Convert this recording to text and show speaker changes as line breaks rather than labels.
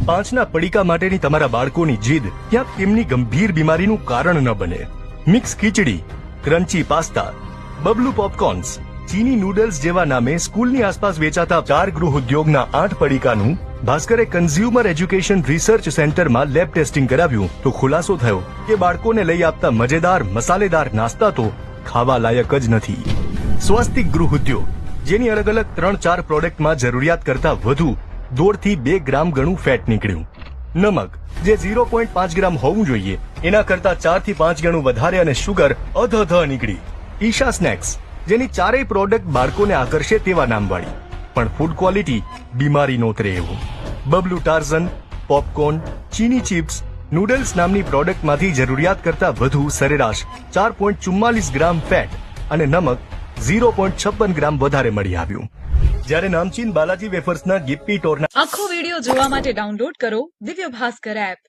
5ના પડીકા માટેની તમારા બાળકોની જીદ ક્યાંક તેમની ગંભીર બીમારીનું કારણ ન બને. મિક્સ ખીચડી, ક્રન્ચી પાસ્તા, બબલુ પોપકોર્ન્સ, ચીની નૂડલ્સ જેવા નામે સ્કૂલની આસપાસ વેચાતા 4 ગૃહ ઉદ્યોગના 8 પડીકાનું ભાસ્કરે કન્ઝ્યુમર એજ્યુકેશન રિસર્ચ સેન્ટરમાં લેબ ટેસ્ટિંગ કરાવ્યું તો ખુલાસો થયો કે બાળકોને લઈ આપતા મજેદાર મસાલેદાર નાસ્તા તો ખાવા લાયક જ નથી. સ્વસ્તિક ગૃહ ઉદ્યોગ, જેની અલગ અલગ 3-4 પ્રોડક્ટમાં જરૂરિયાત કરતા વધુ 1.5 થી 2 ગ્રામ ગણું ફેટ નીકળ્યું. નમક, જે 0.5 ગ્રામ હોવું જોઈએ એના કરતા 4 થી 5 ગણું વધારે અને શુગર અધધ નીકળી. ઈશા સ્નેક્સ, જેની 4 પ્રોડક્ટ બાળકોને આકર્ષે તેવા નામવાળી પણ ફૂડ ક્વોલિટી બીમારી નોતરે એવું. બબલુ ટાર્ઝન, પોપકોર્ન, ચીની ચિપ્સ, નૂડલ્સ નામની પ્રોડક્ટમાંથી જરૂરિયાત કરતા વધુ સરેરાશ 4.44 ગ્રામ ફેટ અને નમક 0.56 ગ્રામ વધારે મળી આવ્યું. જ્યારે નામચીન બાલાજી વેફર્સના ગિપ્પી ટોરના
આખો વિડિયો જોવા માટે ડાઉનલોડ કરો દિવ્ય ભાસ્કર એપ.